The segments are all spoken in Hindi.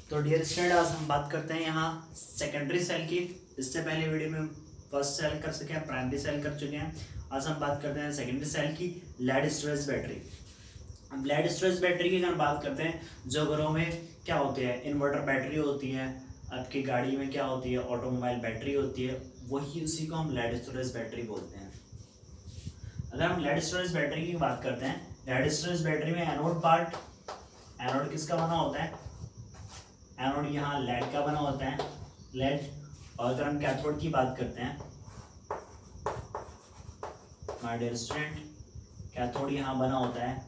तो डियर स्टूडेंट, आज हम बात करते हैं यहाँ सेकेंडरी सेल की। इससे पहले वीडियो में फर्स्ट सेल कर चुके हैं, प्राइमरी सेल कर चुके हैं। आज हम बात करते हैं सेकेंडरी सेल की, लेड स्टोरेज बैटरी। अब लेड स्टोरेज बैटरी की अगर बात करते हैं, जो घरों में क्या होती है, इन्वर्टर बैटरी होती है, आपकी गाड़ी में क्या होती है, ऑटोमोबाइल बैटरी होती है, वही उसी को हम लेड स्टोरेज बैटरी बोलते हैं। अगर हम लेड स्टोरेज बैटरी की बात करते हैं, लेड स्टोरेज बैटरी में एनोड पार्ट, एनोड किसका बना होता है, एनोड यहाँ लेड का बना होता है, लेड। और अगर हम कैथोड की बात करते हैं, माय डियर स्टूडेंट, कैथोड यहाँ बना होता है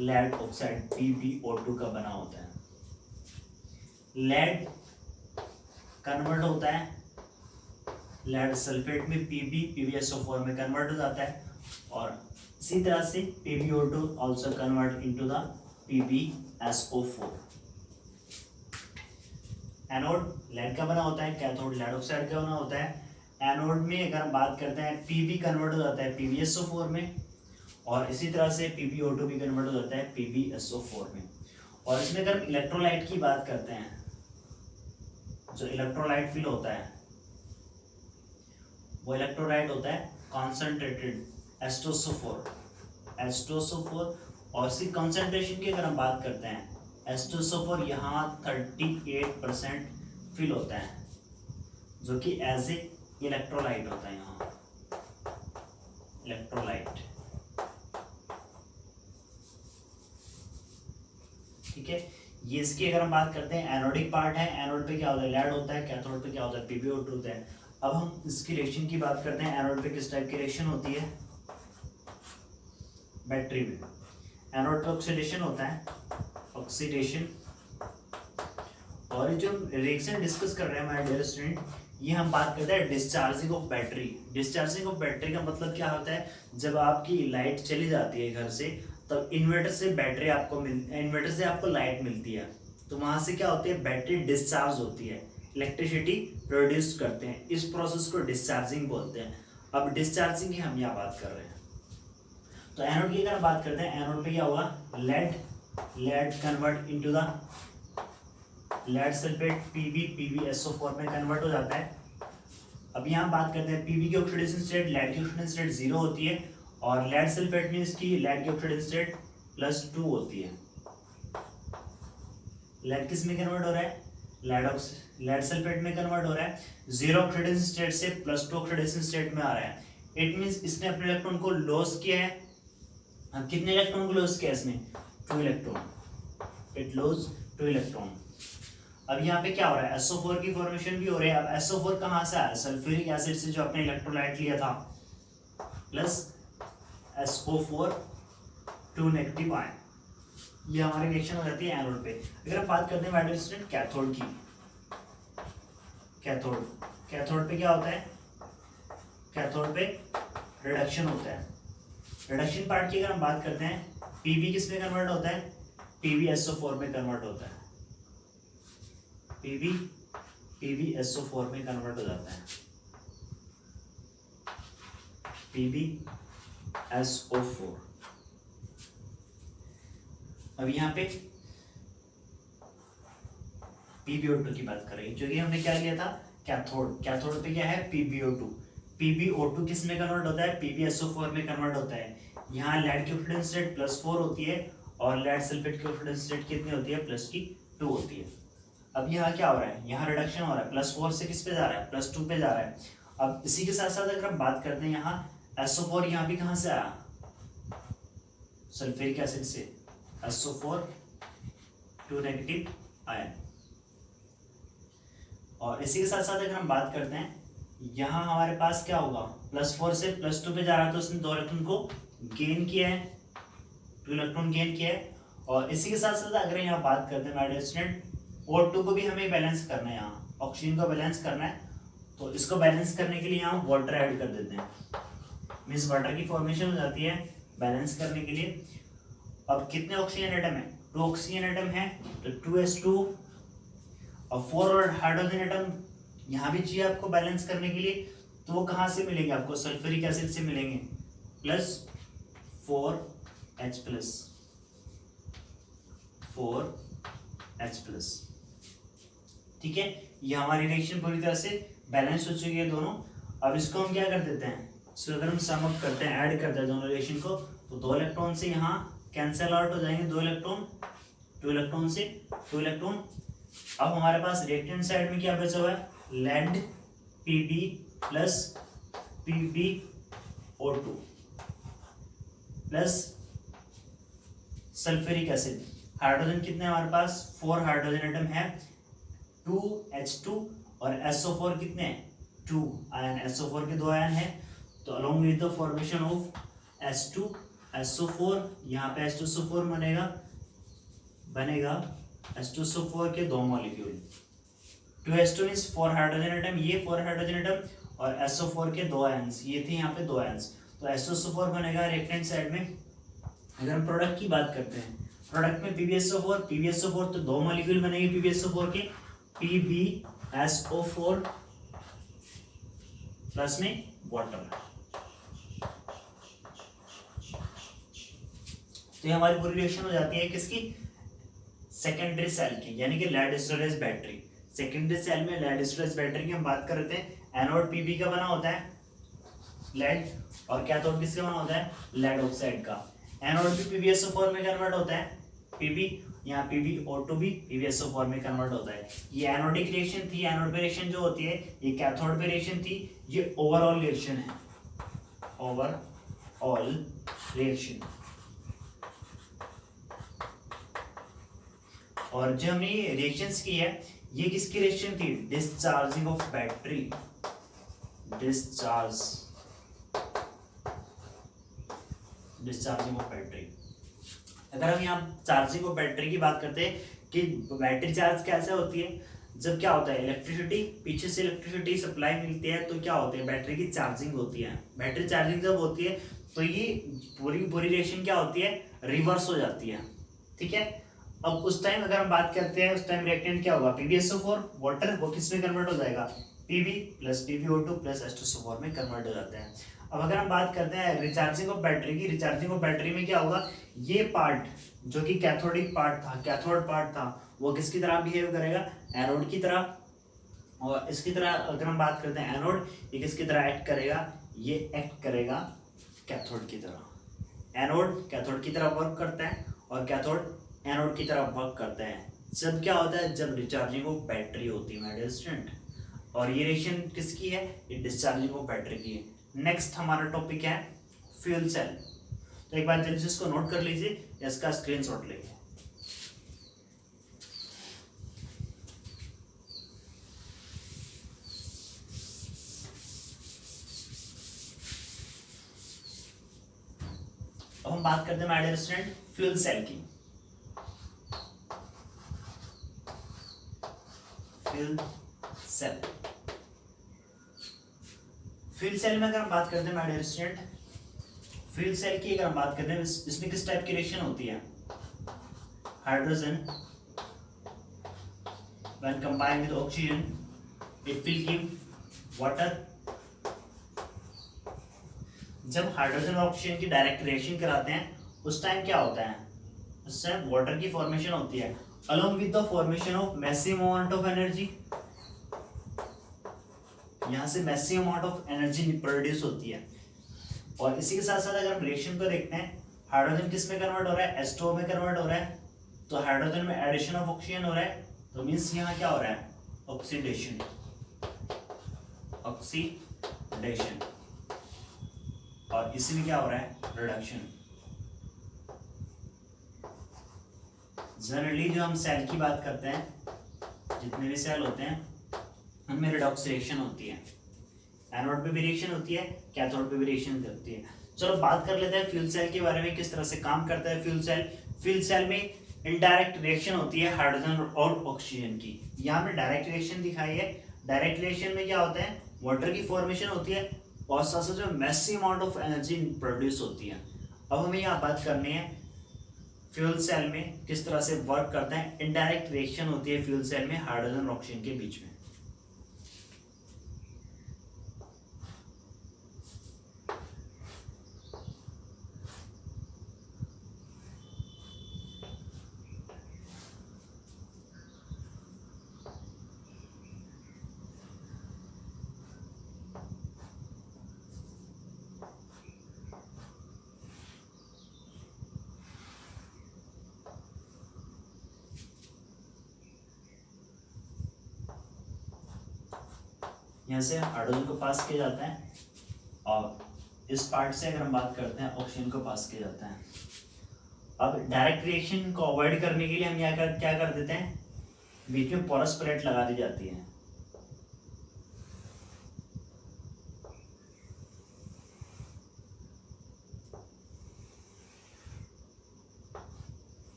लेड ऑक्साइड PbO2 का बना होता है। लेड कन्वर्ट होता है लेड सल्फेट में, PbSO4 में कन्वर्ट हो जाता है, और इसी तरह से PbO2 also convert into the PbSO4। Anode lead का बना होता है, कैथोड लेड ऑक्साइड का बना होता है। एनोड में अगर हम बात करते हैं, Pb कन्वर्ट हो जाता है PbSO4 में, और इसी तरह से PbO2 भी कन्वर्ट हो जाता है PbSO4 में। और इसमें अगर इलेक्ट्रोलाइट की बात करते हैं, जो इलेक्ट्रोलाइट फिल होता है वो इलेक्ट्रोलाइट होता है कॉन्सेंट्रेटेड H2SO4। और इसकी कॉन्सेंट्रेशन की अगर हम बात करते हैं, H2SO4 यहाँ 38% फिल होता है, जो कि एज ए इलेक्ट्रोलाइट होता है। यहाँ इलेक्ट्रोलाइट, ठीक है। ये इसकी अगर हम बात करते हैं, एनोडिक पार्ट है, एनोड पे क्या होता है, लेड होता है, कैथोड पे क्या होता है, PbO2 होता है। अब हम इसकी रिएक्शन की बात करते हैं, एनोड पे किस टाइप की रिएक्शन होती है, बैटरी में एनोड पे ऑक्सीडेशन होता है, ऑक्सीडेशन। और जो रिएक्शन डिस्कस कर रहे हैं हमारे डियर स्टूडेंट, ये हम बात करते हैं discharging of battery. Discharging of battery का मतलब क्या होता है, जब आपकी लाइट चली जाती है घर से, तब इन्वर्टर से बैटरी आपको इन्वर्टर से आपको लाइट मिलती है, तो वहां से क्या होती है, बैटरी डिस्चार्ज होती है, इलेक्ट्रिसिटी प्रोड्यूस करते हैं। इस प्रोसेस को डिस्चार्जिंग बोलते हैं। अब डिस्चार्जिंग की हम यहाँ बात कर रहे हैं। तो एनोड की अगर बात करते हैं, एनोड पे क्या होगा, lead convert into the lead sulphate PbSO4 में कन्वर्ट हो जाता है। अब यहाँ बात करते हैं, Pb की ऑक्सीडेशन स्टेट, लेड की ऑक्सीडेशन स्टेट 0 होती है, और लेड सल्फेट में इसकी लेड की ऑक्सीडेशन स्टेट +2 होती है। लेड किस में कन्वर्ट हो रहा है, लेड सल्फेट में कन्वर्ट हो रहा है, 0 ऑक्सीडेशन स्टेट से +2 ऑक्सीडेशन स्टेट में आ रहा है। इट मींस इसने अपने इलेक्ट्रॉन को लॉस किया है। अब कितने इलेक्ट्रॉन को लॉस किया है इसने, 2 इलेक्ट्रॉन, इट लॉस 2 इलेक्ट्रॉन। अब यहाँ पे क्या हो रहा है, SO4 की फॉर्मेशन भी हो रही है। अब SO4 कहाँ से आया, सल्फ्यूरिक एसिड से, जो अपने इलेक्ट्रोलाइट लिया था, प्लस SO4 2 नेगेटिव आयन, ये हमारी रिएक्शन हो जाती है एनोड पे। अगर हम बात करते हैं माय डियर स्टूडेंट कैथोड की, कैथोड पे क्या होता है, कैथोड पे रिडक्शन होता है। रिडक्शन पार्ट की अगर हम बात करते हैं, Pb किस में कन्वर्ट होता है, PbSO4 में कन्वर्ट होता है, PbSO4 में कन्वर्ट हो जाता है, PbSO4। अब यहाँ पे PbO2 की बात करेंगे, जो कि हमने क्या लिया था, कैथोड पे क्या है, PbO2 किस में कन्वर्ट होता है, PbSO4 में कन्वर्ट होता है। यहाँ लेड की ऑक्सीडेशन स्टेट +4 होती है, और लेड सल्फेट की ऑक्सीडेशन स्टेट कितनी होती है, +2 होती है। अब यहाँ क्या हो रहा है, यहाँ रिडक्शन हो रहा है, +4 से किस पे जा रहा है, +2 पे जा रहा है। अब इसी के साथ साथ अगर हम बात करते हैं, यहाँ SO4 यहाँ भी कहाँ से आया, सल्फ्यूरिक एसिड से, SO4 2 नेगेटिव आयन। और इसी के साथ साथ अगर हम बात करते हैं, यहाँ हमारे पास क्या होगा, +4 से +2 पे जा रहा है, तो उसने 2 इलेक्ट्रॉन को गेन किया है, 2 इलेक्ट्रॉन गेन किया है। और इसी के साथ साथ अगर यहाँ बात करते हैं माय डियर स्टूडेंट, O2 को भी हमें बैलेंस करना है, यहाँ ऑक्सीजन को बैलेंस करना है, तो इसको बैलेंस करने के लिए यहाँ वाटर ऐड कर देते हैं, मीन्स वाटर की फॉर्मेशन हो जाती है बैलेंस करने के लिए। अब कितने ऑक्सीजन एटम है, 2 ऑक्सीजन एटम है, तो 2s2, और 4 हाइड्रोजन एटम यहाँ भी चाहिए आपको बैलेंस करने के लिए, तो वो कहाँ से मिलेंगे आपको, सल्फ्यूरिक एसिड से मिलेंगे, +4H+। ठीक है, ये हमारी रिएक्शन पूरी तरह से बैलेंस हो चुकी है दोनों। अब इसको हम क्या कर देते हैं, इसको अगर हम सम अप करते हैं, ऐड करते हैं दोनों रिएक्शन को, तो 2 इलेक्ट्रॉन से यहाँ कैंसिल आउट हो जाएंगे, 2 इलेक्ट्रॉन, 2 इलेक्ट्रॉन से 2 इलेक्ट्रॉन। अब हमारे पास रिएक्टेंट साइड में क्या बचा हुआ है, lead Pb plus PbO2 plus sulphuric acid. Hydrogen कितने हमारे पास, 4 हाइड्रोजन एटम है, 2H2 और SO4 कितने हैं, 2 आयन, SO4 के 2 आयन है। तो along with the formation of H2 SO4, यहाँ पे H2SO4 बनेगा H2SO4 के 2 molecule, 2H2 means 4 hydrogen atom, ये 4 हाइड्रोजन एटम और SO4 के 2 आयंस, ये थे यहाँ पे 2 आयंस, तो H2SO4 बनेगा रिएक्टेंट साइड में। अगर हम प्रोडक्ट की बात करते हैं, प्रोडक्ट में PbSO4 तो 2 मॉलिक्यूल बनेंगे PbSO4 के, PbSO4 प्लस में वाटर। तो ये हमारी पूरी रिएक्शन हो जाती है किसकी, सेकेंडरी सेल की, यानी कि lead storage battery. Secondary cell में लेड स्टोरेज बैटरी की हम बात कर रहे थे, एनोड Pb का बना होता है लेड, और कैथोड किसका बना होता है, लेड ऑक्साइड का। एनोड भी PbSO4 में कन्वर्ट होता है, Pb, यहाँ PbO2 भी PbSO4 में कन्वर्ट होता है। ये एनोडिक रिएक्शन थी, एनोड पे रिएक्शन जो होती है, ये कैथोड पे रिएक्शन थी, ये ओवरऑल रिएक्शन है, ओवरऑल रिएक्शन। और जो हमने ये रिएक्शंस की है, ये किसकी रिएक्शन थी, discharging of battery, discharging of battery. अगर हम यहाँ चार्जिंग ऑफ बैटरी की बात करते हैं कि बैटरी चार्ज कैसे होती है, जब क्या होता है, इलेक्ट्रिसिटी, पीछे से इलेक्ट्रिसिटी सप्लाई मिलती है, तो क्या होती है, बैटरी की चार्जिंग होती है। बैटरी चार्जिंग जब होती है तो ये पूरी रिएक्शन क्या होती है, रिवर्स हो जाती है, ठीक है। अब उस टाइम अगर हम बात करते हैं, उस टाइम रिएक्टेंट क्या होगा, PbSO4 वाटर, वो किस में कन्वर्ट हो जाएगा, Pb plus PbO2 plus H2SO4 में कन्वर्ट हो जाते हैं। अब अगर हम बात करते हैं रिचार्जिंग ऑफ बैटरी की, रिचार्जिंग ऑफ बैटरी में क्या होगा, ये पार्ट जो कि कैथोडिक पार्ट था, कैथोड पार्ट था, वो किसकी तरह बिहेव करेगा, एनोड की तरह। और इसकी तरह अगर हम बात करते हैं एनोड, ये किसकी तरह एक्ट करेगा, ये एक्ट करेगा कैथोड की तरह। एनोड कैथोड की तरह वर्क करता है और कैथोड एनोड की तरह वर्क करते हैं। जब क्या होता है, जब रिचार्जिंग ऑफ बैटरी होती है माय डियर स्टूडेंट। और ये रिएक्शन किसकी है, ये डिस्चार्जिंग ऑफ बैटरी की है। नेक्स्ट हमारा टॉपिक है फ्यूल सेल। तो एक बार जल्दी से इसको नोट कर लीजिए या इसका स्क्रीनशॉट लीजिए। अब हम बात करते हैं my dear student fuel cell की। फ्यूल सेल, फ्यूल सेल में अगर हम बात करते हैं my dear student, fuel cell की अगर हम बात करते हैं, इसमें किस टाइप की रिएक्शन होती है, hydrogen when combined with oxygen it will give water. जब हाइड्रोजन और ऑक्सीजन की डायरेक्ट रिएक्शन कराते हैं, उस टाइम क्या होता है, उस टाइम वाटर की फॉर्मेशन होती है, along with the formation of massive amount of energy। यहाँ से massive amount of energy produce होती है। और इसी के साथ साथ अगर हम रिएक्शन को देखते हैं, हाइड्रोजन किस में कन्वर्ट हो रहा है, H2O में कन्वर्ट हो रहा है, तो हाइड्रोजन में एडिशन ऑफ ऑक्सीजन हो रहा है, तो मीन्स यहाँ क्या हो रहा है, ऑक्सीडेशन, ऑक्सीडेशन। और इसी में क्या हो रहा है, रिडक्शन। जनरली जो हम सेल की बात करते हैं, जितने भी सेल होते हैं उनमें रिडॉक्स रिएक्शन होती है, एनोड पे भी रिएक्शन होती है, कैथोड पे भी रिएक्शन होती है। चलो बात कर लेते हैं फ्यूल सेल के बारे में, किस तरह से काम करता है फ्यूल सेल। फ्यूल सेल में इनडायरेक्ट रिएक्शन होती है हाइड्रोजन और ऑक्सीजन की। यहाँ पे डायरेक्ट रिएक्शन दिखाई है। डायरेक्ट रिएक्शन में क्या होता है, वाटर की फॉर्मेशन होती है और साथ साथ जो massive amount of energy produce होती है। अब हमें यहाँ बात करनी है फ्यूल सेल में किस तरह से वर्क करते हैं। इनडायरेक्ट रिएक्शन होती है फ्यूल सेल में हाइड्रोजन और ऑक्सीजन के बीच में। यहाँ से हाइड्रोजन को पास किया जाता है और इस पार्ट से अगर हम बात करते हैं ऑक्सीजन को पास किया जाता है। अब डायरेक्ट रिएक्शन को अवॉइड करने के लिए हम क्या कर देते हैं, बीच में पोरस प्लेट लगा दी जाती है।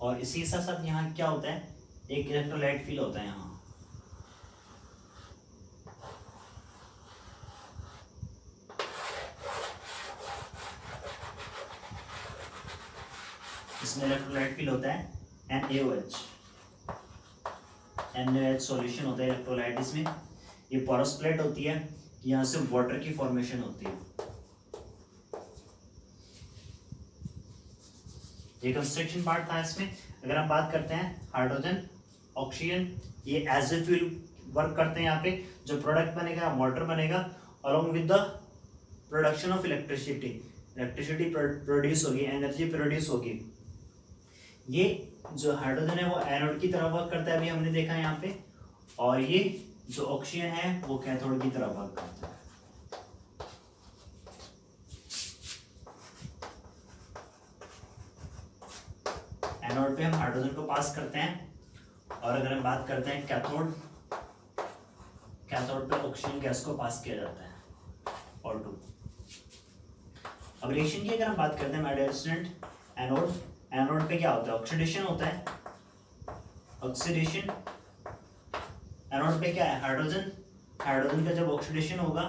और इसी के साथ साथ यहाँ क्या होता है, एक इलेक्ट्रोलाइट फील होता है यहाँ। इसमें इलेक्ट्रोलाइट फील होता है NaOH। NaOH सॉल्यूशन होता है इलेक्ट्रोलाइट इसमें। ये पोरस प्लेट होती है, यहाँ से वाटर की फॉर्मेशन होती है। ये कंस्ट्रक्शन पार्ट था इसमें। अगर हम बात करते हैं हाइड्रोजन ऑक्सीजन, ये एज ए फ्यूल वर्क करते हैं। यहाँ पे जो प्रोडक्ट बनेगा वाटर बनेगा along with the production of electricity produce होगी, एनर्जी प्रोड्यूस होगी। ये जो हाइड्रोजन है वो एनोड की तरह वर्क करता है, अभी हमने देखा है यहाँ पे, और ये जो ऑक्सीजन है वो कैथोड की तरह वर्क करता है। एनोड पे हम हाइड्रोजन को पास करते हैं, और अगर हम बात करते हैं कैथोड पे ऑक्सीजन गैस को पास किया जाता है O2। अब रिएक्शन की अगर हम बात करते हैं माय डियर स्टूडेंट, एनोड पे क्या होता है, ऑक्सीडेशन होता है। ऑक्सीडेशन एनोड पे क्या है, हाइड्रोजन का जब ऑक्सीडेशन होगा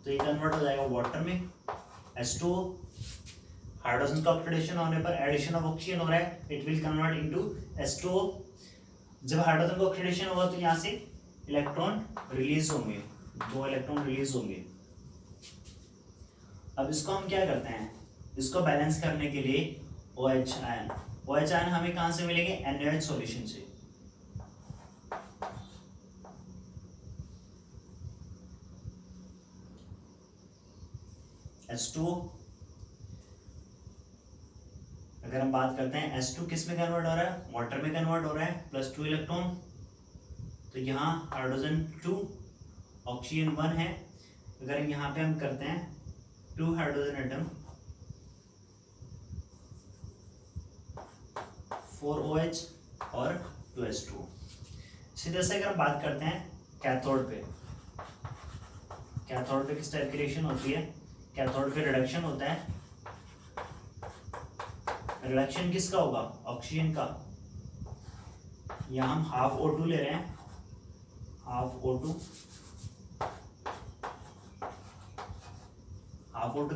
तो ये कन्वर्ट हो जाएगा वाटर में H2O। हाइड्रोजन का ऑक्सीडेशन होने पर एडिशन ऑफ ऑक्सीजन हो रहा है, it will convert into H2O। जब हाइड्रोजन का ऑक्सीडेशन होगा तो यहाँ से इलेक्ट्रॉन रिलीज होंगे, 2 इलेक्ट्रॉन रिलीज होंगे। अब इसको हम क्या करते हैं, इसको बैलेंस करने के लिए OH आयन हमें कहाँ से मिलेंगे, NaOH सॉल्यूशन से। H2O, अगर हम बात करते हैं H2 किस में कन्वर्ट हो रहा है, वाटर में कन्वर्ट हो रहा है, +2 इलेक्ट्रॉन। तो यहाँ हाइड्रोजन 2 ऑक्सीजन 1 है। अगर यहाँ पे हम करते हैं 2 हाइड्रोजन एटम 4 OH और 2 H2O। इसी तरह से अगर हम बात करते हैं कैथोड पे किस टाइप की रिएक्शन होती है, कैथोड पे रिडक्शन होता है। रिडक्शन किसका होगा, ऑक्सीजन का। यहाँ हम हाफ O2 ले रहे हैं, हाफ O2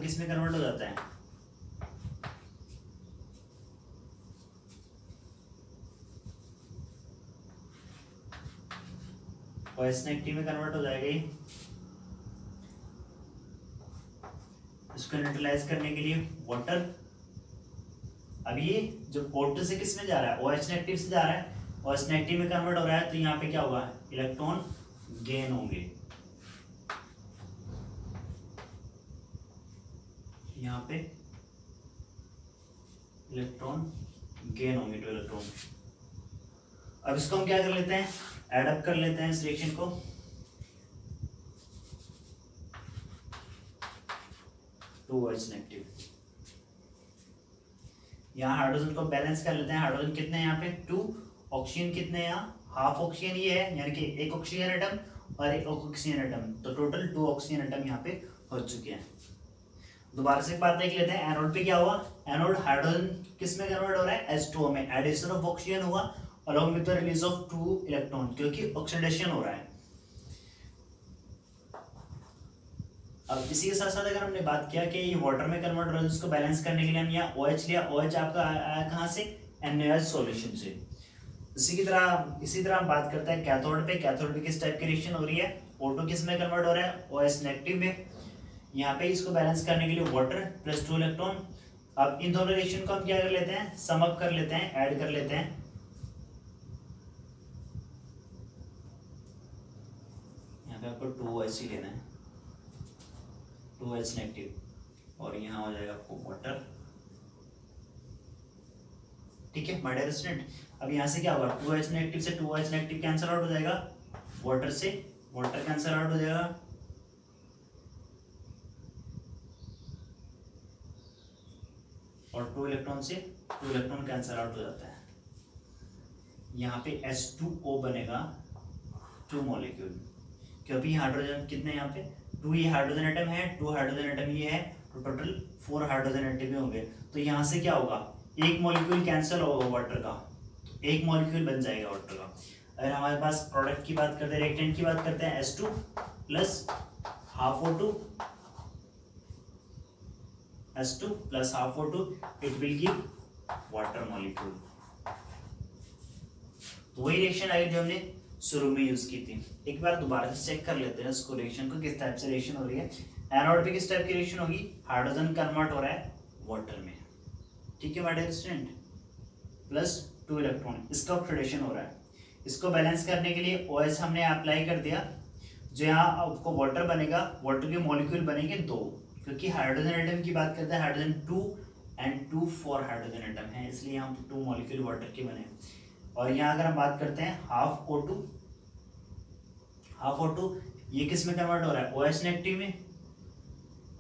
किस में कन्वर्ट हो जाता है, OH नेगेटिव में कन्वर्ट हो जाएगा। इसको न्यूट्रलाइज करने के लिए वाटर। अब ये जो O2 से किस में जा रहा है, OH नेगेटिव से जा रहा है, OH नेगेटिव में कन्वर्ट हो रहा है, तो यहाँ पे क्या होगा, इलेक्ट्रॉन गेन होंगे। यहाँ पे इलेक्ट्रॉन गेन होंगे, 2 इलेक्ट्रॉन। अब इसको हम क्या कर लेते हैं, एड अप कर लेते हैं इस रिएक्शन को। टू OH नेगेटिव, यहाँ हाइड्रोजन को बैलेंस कर लेते हैं। हाइड्रोजन कितने हैं यहाँ पे, 2, ऑक्सीजन कितने हैं यहाँ, हाफ ऑक्सीजन ये है, यानी कि 1 ऑक्सीजन एटम और 1 ऑक्सीजन एटम, तो टोटल 2 ऑक्सीजन एटम यहाँ पे हो चुके हैं। दोबारा से एक बार देख लेते हैं, एनोड पे क्या हुआ, एनोड हाइड्रोजन किस में कन्वर्ट हो रहा है, H2O में। एडिशन ऑफ ऑक्सीजन हुआ along with the release of 2 electron, क्योंकि ऑक्सीडेशन हो रहा है। अब इसी के साथ साथ अगर हमने बात किया कि ये वाटर में कन्वर्ट हो रहा है, उसको बैलेंस करने के लिए हम यहाँ OH लिया। OH आपका आया कहाँ से, NaOH सॉल्यूशन से। इसी तरह हम बात करते हैं कैथोड पे किस टाइप की रिएक्शन हो रही है, O2 किस में कन्वर्ट हो रहा है, OH नेगेटिव में। यहाँ पे इसको बैलेंस करने के लिए वाटर +2 इलेक्ट्रॉन, अब इन दोनों रिएक्शन को हम क्या कर लेते हैं, सम अप कर लेते हैं, ऐड कर लेते हैं। यहाँ पे आपको 2H ही लेना है, 2H नेगेटिव, और यहाँ हो जाएगा आपको वाटर। ठीक है माय डियर स्टूडेंट, अब यहाँ से क्या होगा, 2H नेगेटिव से 2H नेगेटिव कैंसिल आउट हो जाएगा, वाटर से वाटर कैंसिल आउट हो जाएगा, और 2 इलेक्ट्रॉन से 2 इलेक्ट्रॉन कैंसिल आउट हो जाता है। यहाँ पे H2O बनेगा 2 मॉलिक्यूल, क्योंकि हाइड्रोजन कितने यहाँ पे 2, ये हाइड्रोजन एटम है, 2 हाइड्रोजन एटम ये है, तो टोटल 4 हाइड्रोजन एटम होंगे। तो यहाँ से क्या होगा, एक मॉलिक्यूल कैंसिल होगा वाटर का, एक मॉलिक्यूल बन जाएगा वाटर का। अगर हमारे पास प्रोडक्ट की बात करते हैं, रिएक्टेंट की बात करते हैं, H2 plus half O2, H2 plus half O2, it will give water molecule. तो वही रिएक्शन आई जो हमने शुरू में यूज की थी। एक बार दोबारा से चेक कर लेते हैं इसको, रिएक्शन को किस टाइप से रिएक्शन हो रही है। एनोड पे किस टाइप की रिएक्शन होगी, हाइड्रोजन कन्वर्ट हो रहा है वाटर में, ठीक है my dear student, plus 2 electron, इसका ऑक्सीडेशन हो रहा है। इसको बैलेंस करने के लिए OH हमने अप्लाई कर दिया, जो यहाँ आपको वाटर बनेगा, वाटर के मॉलिक्यूल बनेंगे 2, क्योंकि हाइड्रोजन एटम की बात करते हैं, हाइड्रोजन 2 एंड 2 4 हाइड्रोजन एटम है, इसलिए यहाँ 2 मॉलिक्यूल वाटर के बने। और यहाँ अगर हम बात करते हैं हाफ O2, ये किस में कन्वर्ट हो रहा है, OH नेगेटिव में,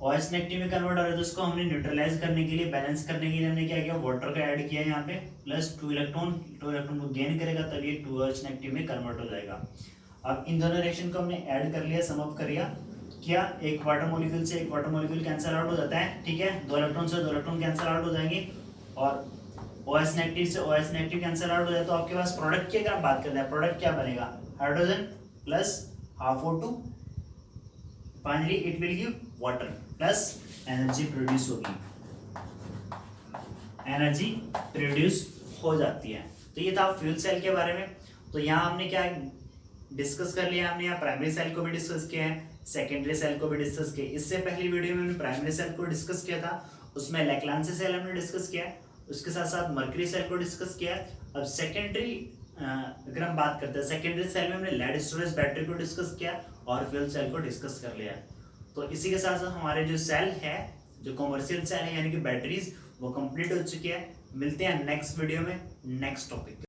OH नेगेटिव में कन्वर्ट हो रहा है, तो उसको हमने न्यूट्रलाइज करने के लिए, बैलेंस करने के लिए हमने क्या किया, वाटर का ऐड किया यहाँ पे, प्लस 2 इलेक्ट्रॉन को गेन करेगा, तब ये 2OH नेगेटिव में कन्वर्ट हो जाएगा। अब इन दोनों रिएक्शन को हमने ऐड कर लिया, सम अप कर लिया, क्या एक वाटर मॉलिक्यूल से एक वाटर मॉलिक्यूल कैंसिल आउट हो जाता है, ठीक है, 2 इलेक्ट्रॉन से 2 इलेक्ट्रॉन कैंसिल आउट हो जाएंगे, और OH नेगेटिव से OH नेगेटिव कैंसिल आउट हो जाए, तो आपके पास प्रोडक्ट की अगर आप बात करते हैं, प्रोडक्ट क्या बनेगा, hydrogen plus half O2, finally it will give water, plus energy produce होगी, एनर्जी प्रोड्यूस हो जाती है। तो ये था फ्यूल सेल के बारे में। तो यहाँ हमने क्या डिस्कस कर लिया, हमने यहाँ प्राइमरी सेल को भी डिस्कस किया है, सेकेंडरी सेल को भी डिस्कस किया। इससे पहली वीडियो में हमने प्राइमरी सेल को डिस्कस किया था, उसमें लैक्लांसी सेल हमने डिस्कस किया है, उसके साथ साथ मर्करी सेल को डिस्कस किया है। अब सेकेंडरी अगर हम बात करते हैं, सेकेंडरी सेल में हमने लेड स्टोरेज बैटरी को डिस्कस किया और फ्यूल सेल को डिस्कस कर लिया। तो इसी के साथ साथ हमारे जो सेल है, जो कॉमर्शियल सेल है यानी कि बैटरीज, वो कंप्लीट हो चुकी है। मिलते हैं नेक्स्ट वीडियो में नेक्स्ट टॉपिक।